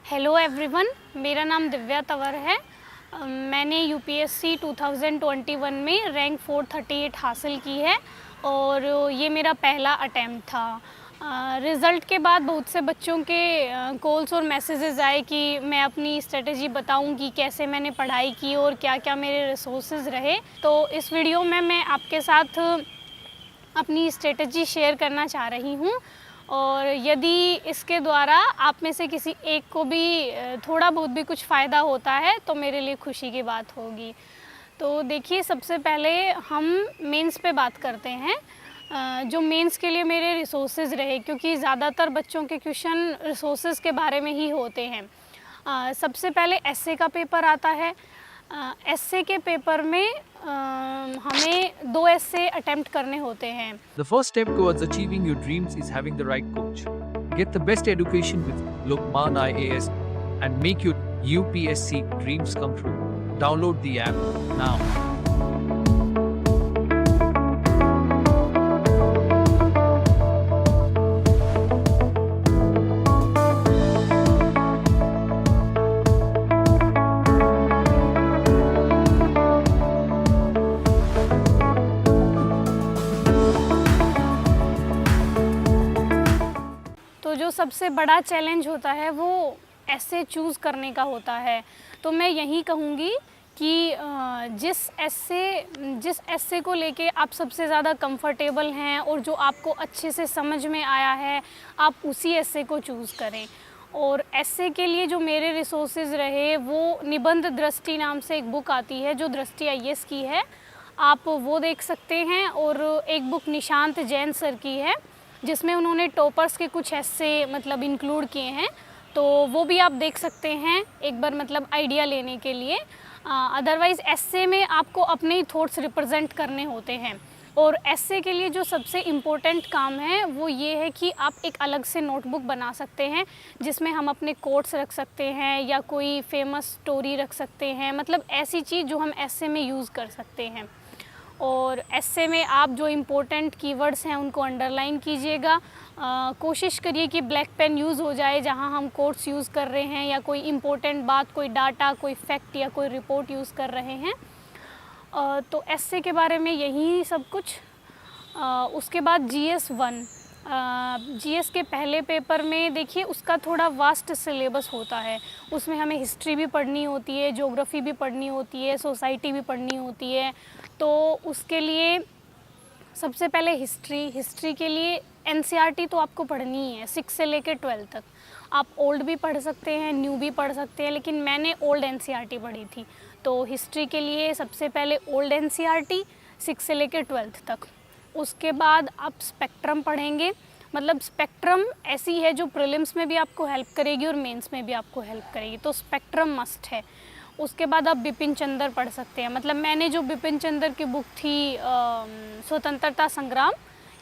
Hello everyone, मेरा नाम दिव्या तंवर है। मैंने यूपीएससी 2021 में रैंक 438 हासिल की है और ये मेरा पहला अटैम्प्ट था। रिज़ल्ट के बाद बहुत से बच्चों के कॉल्स और मैसेजेस आए कि मैं अपनी स्ट्रेटजी बताऊं कि कैसे मैंने पढ़ाई की और क्या क्या मेरे रिसोर्सेज रहे। तो इस वीडियो में मैं आपके साथ अपनी स्ट्रेटजी शेयर करना चाह रही हूँ और यदि इसके द्वारा आप में से किसी एक को भी थोड़ा बहुत भी कुछ फ़ायदा होता है तो मेरे लिए खुशी की बात होगी। तो देखिए, सबसे पहले हम मेंस पे बात करते हैं। जो मेंस के लिए मेरे रिसोर्सेज रहे, क्योंकि ज़्यादातर बच्चों के क्वेश्चन रिसोर्सेज के बारे में ही होते हैं। सबसे पहले एस्से का पेपर आता है। एस्से के पेपर में हमें 2 एस्से अटेम्प्ट करने होते हैं। The first step towards achieving your dreams is having the right coach. Get the best education with Lokman IAS and make your UPSC dreams come true. Download the app now. तो जो सबसे बड़ा challenge होता है वो एस्से choose करने का होता है। तो मैं यही कहूँगी कि जिस एस्से को लेके आप सबसे ज़्यादा कंफर्टेबल हैं और जो आपको अच्छे से समझ में आया है, आप उसी एस्से को चूज़ करें। और एस्से के लिए जो मेरे रिसोर्सेज रहे वो निबंध दृष्टि नाम से एक बुक आती है जो दृष्टि आईएएस की है, आप वो देख सकते हैं। और एक बुक निशांत जैन सर की है जिसमें उन्होंने टॉपर्स के कुछ एस्से मतलब इंक्लूड किए हैं, तो वो भी आप देख सकते हैं एक बार मतलब आइडिया लेने के लिए। अदरवाइज़ एस्से में आपको अपने ही थॉट्स रिप्रेजेंट करने होते हैं। और एस्से के लिए जो सबसे इम्पोर्टेंट काम है वो ये है कि आप एक अलग से नोटबुक बना सकते हैं जिसमें हम अपने कोट्स रख सकते हैं या कोई फेमस स्टोरी रख सकते हैं, मतलब ऐसी चीज़ जो हम एस्से में यूज़ कर सकते हैं। और एस्से में आप जो इम्पोर्टेंट कीवर्ड्स हैं उनको अंडरलाइन कीजिएगा। कोशिश करिए कि ब्लैक पेन यूज़ हो जाए जहां हम कोट्स यूज़ कर रहे हैं या कोई इम्पोर्टेंट बात, कोई डाटा, कोई फैक्ट या कोई रिपोर्ट यूज़ कर रहे हैं। तो एस्से के बारे में यही सब कुछ। उसके बाद GS 1, GS के पहले पेपर में देखिए उसका थोड़ा वास्ट सिलेबस होता है। उसमें हमें हिस्ट्री भी पढ़नी होती है, ज्योग्राफी भी पढ़नी होती है, सोसाइटी भी पढ़नी होती है। तो उसके लिए सबसे पहले हिस्ट्री के लिए NCERT तो आपको पढ़नी ही है 6 से लेकर 12 तक। आप ओल्ड भी पढ़ सकते हैं, न्यू भी पढ़ सकते हैं, लेकिन मैंने ओल्ड NCERT पढ़ी थी। तो हिस्ट्री के लिए सबसे पहले ओल्ड NCERT 6 से लेकर 12 तक। उसके बाद आप स्पेक्ट्रम पढ़ेंगे, मतलब स्पेक्ट्रम ऐसी है जो प्रीलिम्स में भी आपको हेल्प करेगी और मेंस में भी आपको हेल्प करेगी, तो स्पेक्ट्रम मस्ट है। उसके बाद आप बिपिन चंद्र पढ़ सकते हैं, मतलब मैंने जो बिपिन चंद्र की बुक थी स्वतंत्रता संग्राम,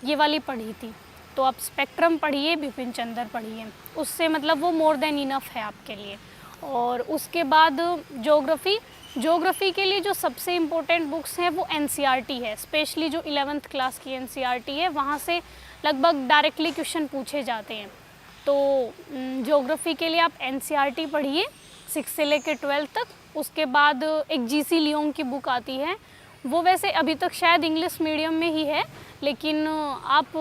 ये वाली पढ़ी थी। तो आप स्पेक्ट्रम पढ़िए, बिपिन चंद्र पढ़िए, उससे मतलब वो मोर देन इनफ है आपके लिए। और उसके बाद ज्योग्राफी के लिए जो सबसे इम्पोर्टेंट बुक्स हैं वो NCERT है, स्पेशली जो 11th क्लास की NCERT है, वहाँ से लगभग डायरेक्टली क्वेश्चन पूछे जाते हैं। तो ज्योग्राफी के लिए आप NCERT पढ़िए 6 से लेकर 12 तक। उसके बाद एक GC लियोंग की बुक आती है, वो वैसे अभी तक शायद इंग्लिश मीडियम में ही है, लेकिन आप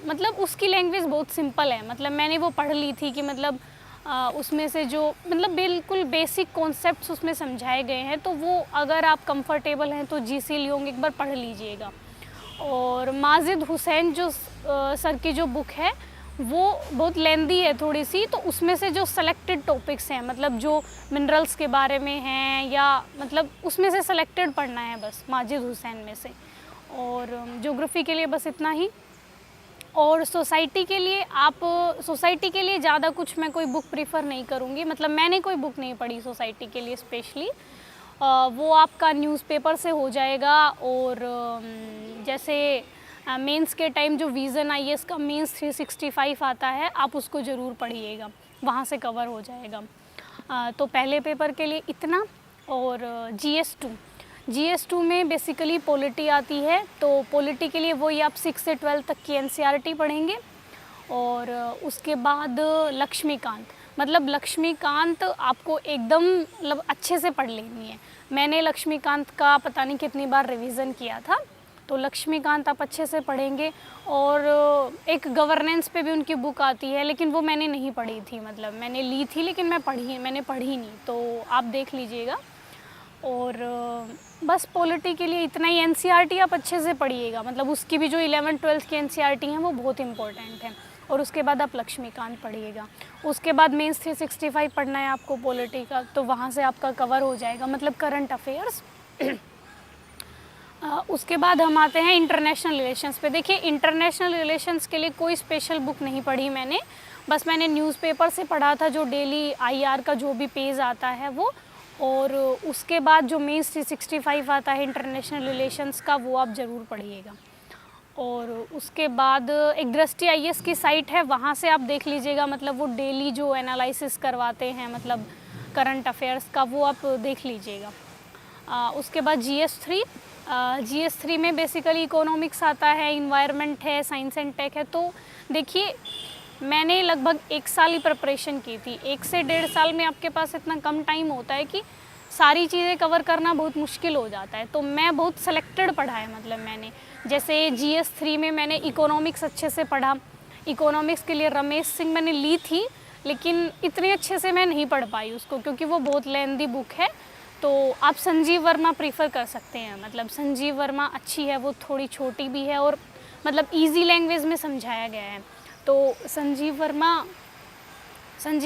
मतलब उसकी लैंग्वेज बहुत सिंपल है। मतलब मैंने वो पढ़ ली थी कि मतलब उसमें से जो मतलब बिल्कुल बेसिक कॉन्सेप्ट्स उसमें समझाए गए हैं, तो वो अगर आप कंफर्टेबल हैं तो GC लियोंग एक बार पढ़ लीजिएगा। और माजिद हुसैन जो सर की जो बुक है वो बहुत लेंदी है थोड़ी सी, तो उसमें से जो सेलेक्टेड टॉपिक्स हैं, मतलब जो मिनरल्स के बारे में हैं या मतलब उसमें से सेलेक्टेड पढ़ना है बस माजिद हुसैन में से। और ज्योग्राफी के लिए बस इतना ही। और सोसाइटी के लिए ज़्यादा कुछ मैं कोई बुक प्रीफर नहीं करूँगी, मतलब मैंने कोई बुक नहीं पढ़ी सोसाइटी के लिए स्पेशली। वो आपका न्यूज़पेपर से हो जाएगा। और जैसे मेंस के टाइम जो विज़न IAS का मेंस 365 आता है, आप उसको ज़रूर पढ़िएगा, वहाँ से कवर हो जाएगा। तो पहले पेपर के लिए इतना। और GS 2 में बेसिकली पॉलिटी आती है, तो पॉलिटी के लिए वही आप 6 से 12 तक की NCERT पढ़ेंगे। और उसके बाद लक्ष्मीकांत, मतलब लक्ष्मीकांत आपको एकदम मतलब अच्छे से पढ़ लेनी है। मैंने लक्ष्मीकांत का पता नहीं कितनी बार रिवीजन किया था, तो लक्ष्मीकांत आप अच्छे से पढ़ेंगे। और एक गवर्नेंस पे भी उनकी बुक आती है, लेकिन वो मैंने नहीं पढ़ी थी, मतलब मैंने ली थी लेकिन मैंने पढ़ी नहीं, तो आप देख लीजिएगा। और बस पॉलिटी के लिए इतना ही। एनसीईआरटी आप अच्छे से पढ़िएगा, मतलब उसकी भी जो 11th-12th की एनसीईआरटी हैं वो बहुत इंपॉर्टेंट है। और उसके बाद आप लक्ष्मीकांत पढ़िएगा। उसके बाद मेंस 365 पढ़ना है आपको पॉलिटी का, तो वहाँ से आपका कवर हो जाएगा, मतलब करंट अफेयर्स। उसके बाद हम आते हैं इंटरनेशनल रिलेशंस पे। देखिए इंटरनेशनल रिलेशंस के लिए कोई स्पेशल बुक नहीं पढ़ी मैंने, बस मैंने न्यूज़पेपर से पढ़ा था जो डेली आईआर का जो भी पेज आता है वो। और उसके बाद जो मेंस 365 आता है इंटरनेशनल रिलेशंस का, वो आप ज़रूर पढ़िएगा। और उसके बाद एक दृष्टि आईएएस की साइट है, वहाँ से आप देख लीजिएगा, मतलब वो डेली जो एनालिसिस करवाते हैं मतलब करंट अफेयर्स का, वो आप देख लीजिएगा। उसके बाद GS3 में बेसिकली इकोनॉमिक्स आता है, इन्वायरमेंट है, साइंस एंड टेक है। तो देखिए मैंने लगभग 1 साल ही प्रिपरेशन की थी। 1 से 1.5 साल में आपके पास इतना कम टाइम होता है कि सारी चीज़ें कवर करना बहुत मुश्किल हो जाता है। तो मैं बहुत सेलेक्टेड पढ़ा है, मतलब मैंने जैसे GS3 में मैंने इकोनॉमिक्स अच्छे से पढ़ा। इकोनॉमिक्स के लिए रमेश सिंह मैंने ली थी, लेकिन इतने अच्छे से मैं नहीं पढ़ पाई उसको, क्योंकि वो बहुत लेंदी बुक है। तो आप संजीव वर्मा प्रीफर कर सकते हैं, मतलब संजीव वर्मा अच्छी है, वो थोड़ी छोटी भी है और मतलब इजी लैंग्वेज में समझाया गया है। तो संजीव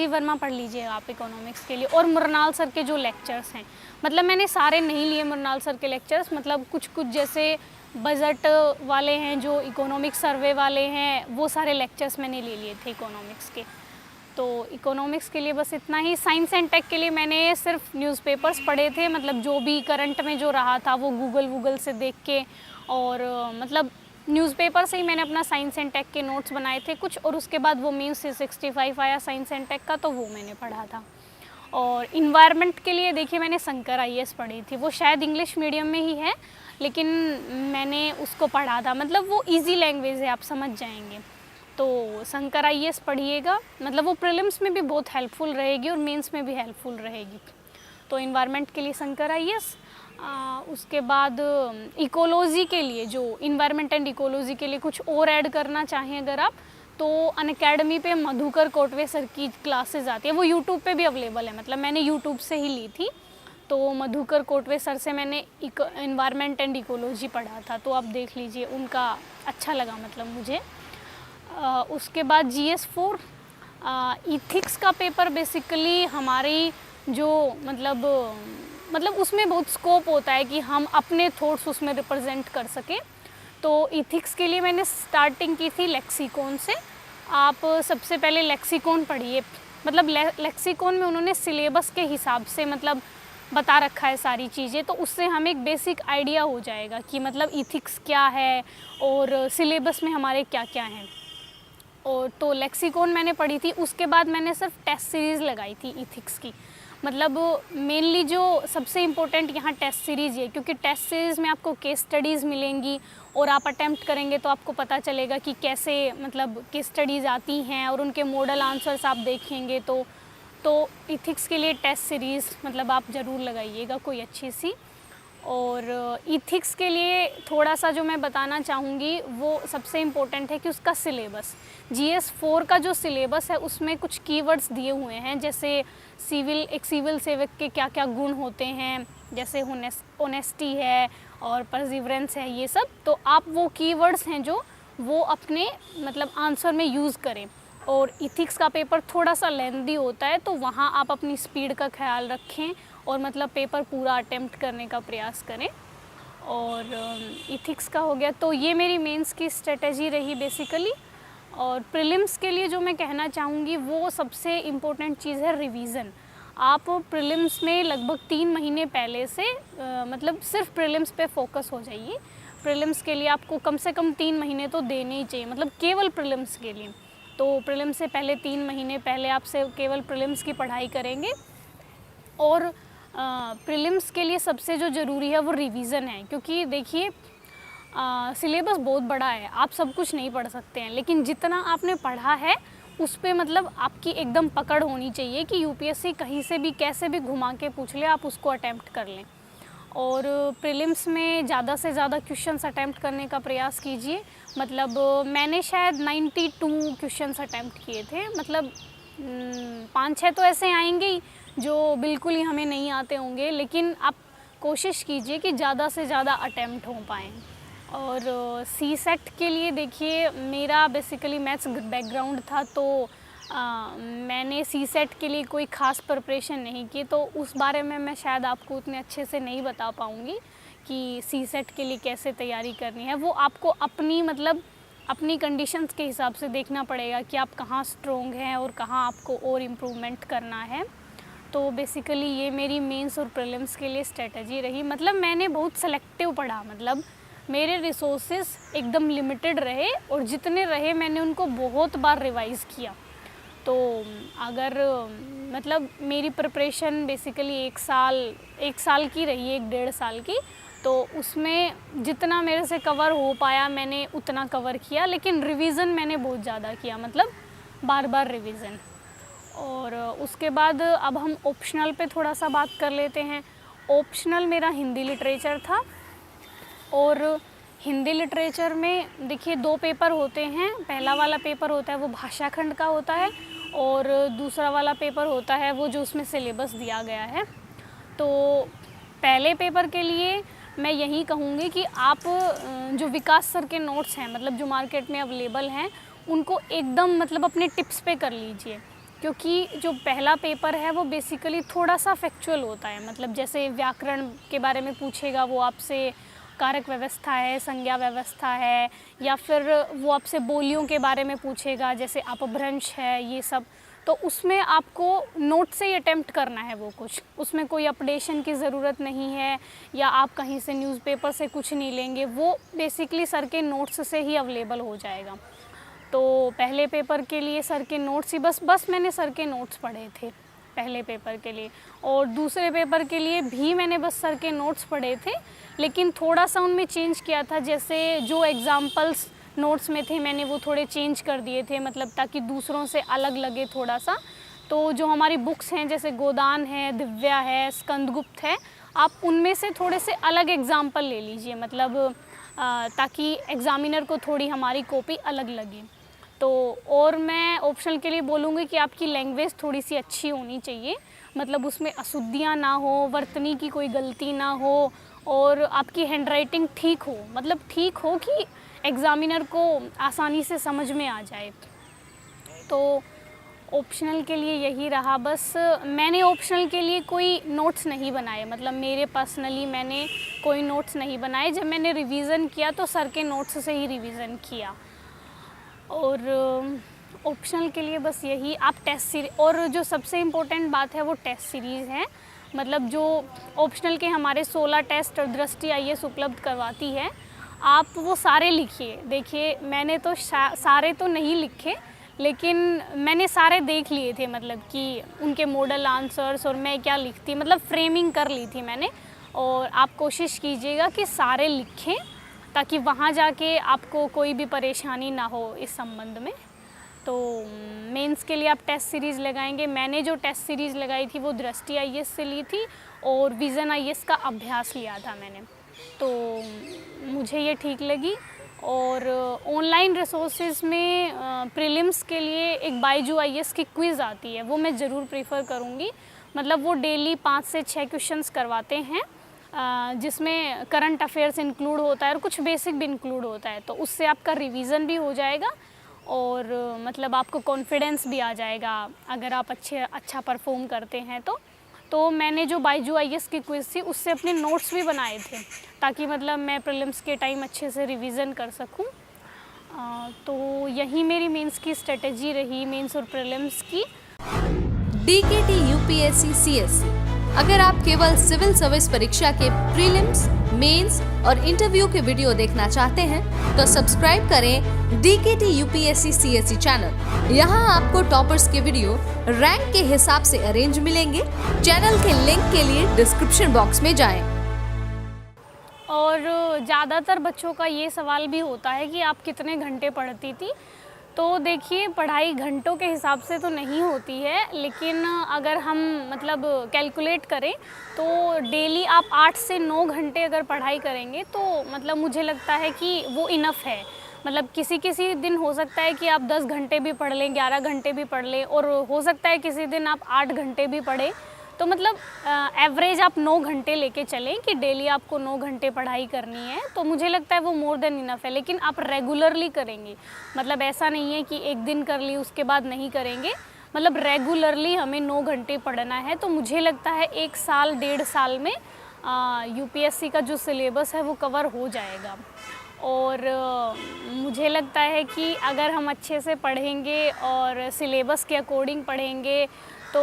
वर्मा पढ़ लीजिए आप इकोनॉमिक्स के लिए। और मुरनाल सर के जो लेक्चर्स हैं, मतलब मैंने सारे नहीं लिए मुरनाल सर के लेक्चर्स, मतलब कुछ जैसे बजट वाले हैं, जो इकोनॉमिक सर्वे वाले हैं, वो सारे लेक्चर्स मैंने ले लिए थे इकोनॉमिक्स के। तो इकोनॉमिक्स के लिए बस इतना ही। साइंस एंड टेक के लिए मैंने सिर्फ न्यूज़पेपर्स पढ़े थे, मतलब जो भी करंट में जो रहा था वो गूगल से देख के, और मतलब न्यूज़पेपर से ही मैंने अपना साइंस एंड टेक के नोट्स बनाए थे कुछ। और उसके बाद वो मेंस 365 आया साइंस एंड टेक का, तो वो मैंने पढ़ा था। और इन्वायरमेंट के लिए देखिए मैंने शंकर आईएएस पढ़ी थी, वो शायद इंग्लिश मीडियम में ही है, लेकिन मैंने उसको पढ़ा था, मतलब वो इजी लैंग्वेज है, आप समझ जाएंगे। तो शंकर आईएएस पढ़िएगा, मतलब वो प्रीलिम्स में भी बहुत हेल्पफुल रहेगी और मेंस में भी हेल्पफुल रहेगी। तो इन्वायरमेंट के लिए शंकर आईएएस। उसके बाद इकोलॉजी के लिए, जो इन्वायरमेंट एंड इकोलॉजी के लिए कुछ और ऐड करना चाहें अगर आप, तो अनअकैडमी पे मधुकर कोटवे सर की क्लासेस आती है, वो यूट्यूब पे भी अवेलेबल है, मतलब मैंने यूट्यूब से ही ली थी। तो मधुकर कोटवे सर से मैंने इन्वायरमेंट एंड इकोलॉजी पढ़ा था, तो आप देख लीजिए, उनका अच्छा लगा मतलब मुझे। उसके बाद GS4 इथिक्स का पेपर बेसिकली हमारी जो मतलब उसमें बहुत स्कोप होता है कि हम अपने थॉट्स उसमें रिप्रेजेंट कर सकें। तो इथिक्स के लिए मैंने स्टार्टिंग की थी लेक्सिकॉन से। आप सबसे पहले लेक्सिकॉन पढ़िए, मतलब लेक्सिकॉन में उन्होंने सिलेबस के हिसाब से मतलब बता रखा है सारी चीज़ें, तो उससे हमें एक बेसिक आइडिया हो जाएगा कि मतलब इथिक्स क्या है और सिलेबस में हमारे क्या क्या हैं। और तो लेक्सिकॉन मैंने पढ़ी थी। उसके बाद मैंने सिर्फ टेस्ट सीरीज़ लगाई थी इथिक्स की, मतलब मेनली जो सबसे इम्पोर्टेंट यहाँ टेस्ट सीरीज़ है, क्योंकि टेस्ट सीरीज़ में आपको केस स्टडीज़ मिलेंगी और आप अटेम्प्ट करेंगे तो आपको पता चलेगा कि कैसे मतलब केस स्टडीज़ आती हैं और उनके मॉडल आंसर्स आप देखेंगे। तो इथिक्स के लिए टेस्ट सीरीज़ मतलब आप ज़रूर लगाइएगा कोई अच्छी सी। और इथिक्स के लिए थोड़ा सा जो मैं बताना चाहूँगी वो सबसे इम्पोर्टेंट है कि उसका सिलेबस, GS4 का जो सिलेबस है उसमें कुछ कीवर्ड्स दिए हुए हैं, जैसे एक सिविल सेवक के क्या क्या गुण होते हैं, जैसे ऑनेस्टी है और परसिवरेंस है, ये सब। तो आप वो कीवर्ड्स हैं जो वो अपने मतलब आंसर में यूज़ करें। और इथिक्स का पेपर थोड़ा सा लेंदी होता है, तो वहाँ आप अपनी स्पीड का ख्याल रखें और मतलब पेपर पूरा अटेम्प्ट करने का प्रयास करें। और इथिक्स का हो गया। तो ये मेरी मेंस की स्ट्रेटजी रही बेसिकली। और प्रीलिम्स के लिए जो मैं कहना चाहूँगी वो सबसे इम्पोर्टेंट चीज़ है रिवीज़न। आप प्रीलिम्स में लगभग 3 महीने पहले से मतलब सिर्फ प्रीलिम्स पे फोकस हो जाइए। प्रीलिम्स के लिए आपको कम से कम 3 महीने तो देने ही चाहिए, मतलब केवल प्रीलिम्स के लिए। तो प्रीलिम्स से पहले 3 महीने पहले आपसे केवल प्रीलिम्स की पढ़ाई करेंगे। और प्रीलिम्स के लिए सबसे जो ज़रूरी है वो रिवीज़न है, क्योंकि देखिए सिलेबस बहुत बड़ा है, आप सब कुछ नहीं पढ़ सकते हैं, लेकिन जितना आपने पढ़ा है उस पे मतलब आपकी एकदम पकड़ होनी चाहिए कि यूपीएससी कहीं से भी कैसे भी घुमा के पूछ ले, आप उसको अटैम्प्ट कर लें। और प्रीलिम्स में ज़्यादा से ज़्यादा क्वेश्चंस अटैम्प्ट करने का प्रयास कीजिए। मतलब मैंने शायद 92 क्वेश्चंस अटैम्प्ट किए थे। मतलब 5-6 तो ऐसे आएंगे ही जो बिल्कुल ही हमें नहीं आते होंगे, लेकिन आप कोशिश कीजिए कि ज़्यादा से ज़्यादा अटैम्प्ट हो पाएँ। और सी सेट के लिए देखिए, मेरा बेसिकली मैथ्स बैकग्राउंड था, तो मैंने सी सेट के लिए कोई ख़ास प्रिपरेशन नहीं की, तो उस बारे में मैं शायद आपको उतने अच्छे से नहीं बता पाऊँगी कि सी सेट के लिए कैसे तैयारी करनी है। वो आपको अपनी मतलब अपनी कंडीशंस के हिसाब से देखना पड़ेगा कि आप कहाँ स्ट्रोंग हैं और कहाँ आपको और इम्प्रूवमेंट करना है। तो बेसिकली ये मेरी मेंस और प्रीलिम्स के लिए स्ट्रेटजी रही। मतलब मैंने बहुत सेलेक्टिव पढ़ा, मतलब मेरे रिसोर्सेज एकदम लिमिटेड रहे और जितने रहे मैंने उनको बहुत बार रिवाइज़ किया। तो अगर मतलब मेरी प्रिपरेशन बेसिकली एक साल की रही, 1-1.5 साल की, तो उसमें जितना मेरे से कवर हो पाया मैंने उतना कवर किया, लेकिन रिवीज़न मैंने बहुत ज़्यादा किया, मतलब बार बार रिवीज़न। और उसके बाद अब हम ऑप्शनल पे थोड़ा सा बात कर लेते हैं। ऑप्शनल मेरा हिंदी लिटरेचर था, और हिंदी लिटरेचर में देखिए 2 पेपर होते हैं। पहला वाला पेपर होता है वो भाषा खंड का होता है, और दूसरा वाला पेपर होता है वो जो उसमें सिलेबस दिया गया है। तो पहले पेपर के लिए मैं यही कहूँगी कि आप जो विकास सर के नोट्स हैं, मतलब जो मार्केट में अवेलेबल हैं, उनको एकदम मतलब अपने टिप्स पे कर लीजिए, क्योंकि जो पहला पेपर है वो बेसिकली थोड़ा सा फैक्चुअल होता है। मतलब जैसे व्याकरण के बारे में पूछेगा वो आपसे, कारक व्यवस्था है, संज्ञा व्यवस्था है, या फिर वो आपसे बोलियों के बारे में पूछेगा जैसे अपभ्रंश है, ये सब। तो उसमें आपको नोट से ही अटेम्प्ट करना है वो कुछ, उसमें कोई अपडेशन की ज़रूरत नहीं है, या आप कहीं से न्यूज़पेपर से कुछ नहीं लेंगे, वो बेसिकली सर के नोट्स से ही अवेलेबल हो जाएगा। तो पहले पेपर के लिए सर के नोट्स ही बस मैंने सर के नोट्स पढ़े थे पहले पेपर के लिए, और दूसरे पेपर के लिए भी मैंने बस सर के नोट्स पढ़े थे, लेकिन थोड़ा सा उनमें चेंज किया था। जैसे जो एग्ज़ाम्पल्स नोट्स में थे मैंने वो थोड़े चेंज कर दिए थे, मतलब ताकि दूसरों से अलग लगे थोड़ा सा। तो जो हमारी बुक्स हैं जैसे गोदान है, दिव्या है, स्कंदगुप्त है, आप उनमें से थोड़े से अलग एग्ज़ाम्पल ले लीजिए, मतलब ताकि एग्ज़ामिनर को थोड़ी हमारी कॉपी अलग लगे। तो और मैं ऑप्शनल के लिए बोलूँगी कि आपकी लैंग्वेज थोड़ी सी अच्छी होनी चाहिए, मतलब उसमें अशुद्धियाँ ना हो, वर्तनी की कोई गलती ना हो, और आपकी हैंडराइटिंग ठीक हो, मतलब ठीक हो कि एग्ज़ामिनर को आसानी से समझ में आ जाए। तो ऑप्शनल के लिए यही रहा। बस मैंने ऑप्शनल के लिए कोई नोट्स नहीं बनाए, मतलब मेरे पर्सनली मैंने कोई नोट्स नहीं बनाए। जब मैंने रिवीज़न किया तो सर के नोट्स से ही रिवीज़न किया। और ऑप्शनल के लिए बस यही, आप टेस्ट सीरीज, और जो सबसे इम्पोर्टेंट बात है वो टेस्ट सीरीज़ है। मतलब जो ऑप्शनल के हमारे 16 टेस्ट और दृष्टि आईएएस उपलब्ध करवाती है, आप वो सारे लिखिए। देखिए मैंने तो सारे तो नहीं लिखे, लेकिन मैंने सारे देख लिए थे, मतलब कि उनके मॉडल आंसर्स और मैं क्या लिखती, मतलब फ्रेमिंग कर ली थी मैंने। और आप कोशिश कीजिएगा कि सारे लिखें, ताकि वहाँ जाके आपको कोई भी परेशानी ना हो इस संबंध में। तो मेंस के लिए आप टेस्ट सीरीज़ लगाएंगे। मैंने जो टेस्ट सीरीज़ लगाई थी वो दृष्टि आईएएस से ली थी, और विज़न आईएएस का अभ्यास लिया था मैंने, तो मुझे ये ठीक लगी। और ऑनलाइन रिसोर्सेज में प्रीलिम्स के लिए एक बायजू आईएएस की क्विज़ आती है, वो मैं ज़रूर प्रीफर करूँगी। मतलब वो डेली 5 से 6 क्वेश्चंस करवाते हैं, जिसमें करंट अफेयर्स इंक्लूड होता है और कुछ बेसिक भी इंक्लूड होता है, तो उससे आपका रिवीजन भी हो जाएगा, और मतलब आपको कॉन्फिडेंस भी आ जाएगा अगर आप अच्छा परफॉर्म करते हैं। तो मैंने जो बायजू आईएएस की क्विज़ थी उससे अपने नोट्स भी बनाए थे, ताकि मतलब मैं प्रीलिम्स के टाइम अच्छे से रिवीजन कर सकूं। तो यही मेरी मेंस की स्ट्रेटजी रही, मेंस और प्रीलिम्स की। डीकेटी यूपीएससी सीएससी, अगर आप केवल सिविल सर्विस परीक्षा के प्रीलिम्स, मेंस और इंटरव्यू के वीडियो देखना चाहते हैं तो सब्सक्राइब करें डीकेटी यूपीएससी सीएससी चैनल। यहाँ आपको टॉपर्स के वीडियो रैंक के हिसाब से अरेंज मिलेंगे। चैनल के लिंक के लिए डिस्क्रिप्शन बॉक्स में जाएं। और ज़्यादातर बच्चों का ये सवाल भी होता है कि आप कितने घंटे पढ़ती थी। तो देखिए, पढ़ाई घंटों के हिसाब से तो नहीं होती है, लेकिन अगर हम मतलब कैलकुलेट करें तो डेली आप 8 से 9 घंटे अगर पढ़ाई करेंगे तो मतलब मुझे लगता है कि वो इनफ है। मतलब किसी किसी दिन हो सकता है कि आप 10 घंटे भी पढ़ लें, 11 घंटे भी पढ़ लें, और हो सकता है किसी दिन आप 8 घंटे भी पढ़ें। तो मतलब एवरेज आप 9 घंटे लेके चलें कि डेली आपको 9 घंटे पढ़ाई करनी है, तो मुझे लगता है वो मोर देन इनफ है। लेकिन आप रेगुलरली करेंगे, मतलब ऐसा नहीं है कि एक दिन कर ली उसके बाद नहीं करेंगे, मतलब रेगुलरली हमें 9 घंटे पढ़ना है। तो मुझे लगता है 1 साल 1.5 साल में यूपीएससी का जो सिलेबस है वो कवर हो जाएगा। और मुझे लगता है कि अगर हम अच्छे से पढ़ेंगे और सिलेबस के अकॉर्डिंग पढ़ेंगे तो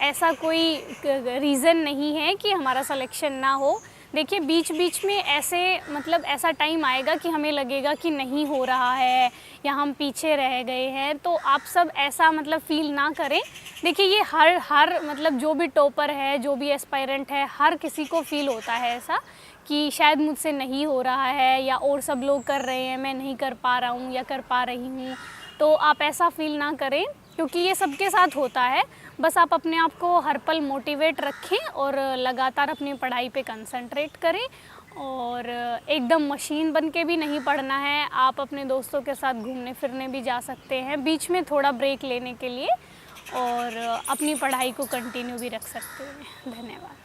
ऐसा कोई रीज़न नहीं है कि हमारा सिलेक्शन ना हो। देखिए, बीच बीच में ऐसे मतलब ऐसा टाइम आएगा कि हमें लगेगा कि नहीं हो रहा है या हम पीछे रह गए हैं, तो आप सब ऐसा मतलब फ़ील ना करें। देखिए, ये हर मतलब जो भी टॉपर है, जो भी एस्पायरेंट है, हर किसी को फ़ील होता है ऐसा कि शायद मुझसे नहीं हो रहा है, या और सब लोग कर रहे हैं, मैं नहीं कर पा रहा हूँ या कर पा रही हूँ। तो आप ऐसा फ़ील ना करें, क्योंकि ये सबके साथ होता है। बस आप अपने आप को हर पल मोटिवेट रखें और लगातार अपनी पढ़ाई पे कंसंट्रेट करें, और एकदम मशीन बन के भी नहीं पढ़ना है। आप अपने दोस्तों के साथ घूमने फिरने भी जा सकते हैं बीच में थोड़ा ब्रेक लेने के लिए, और अपनी पढ़ाई को कंटिन्यू भी रख सकते हैं। धन्यवाद।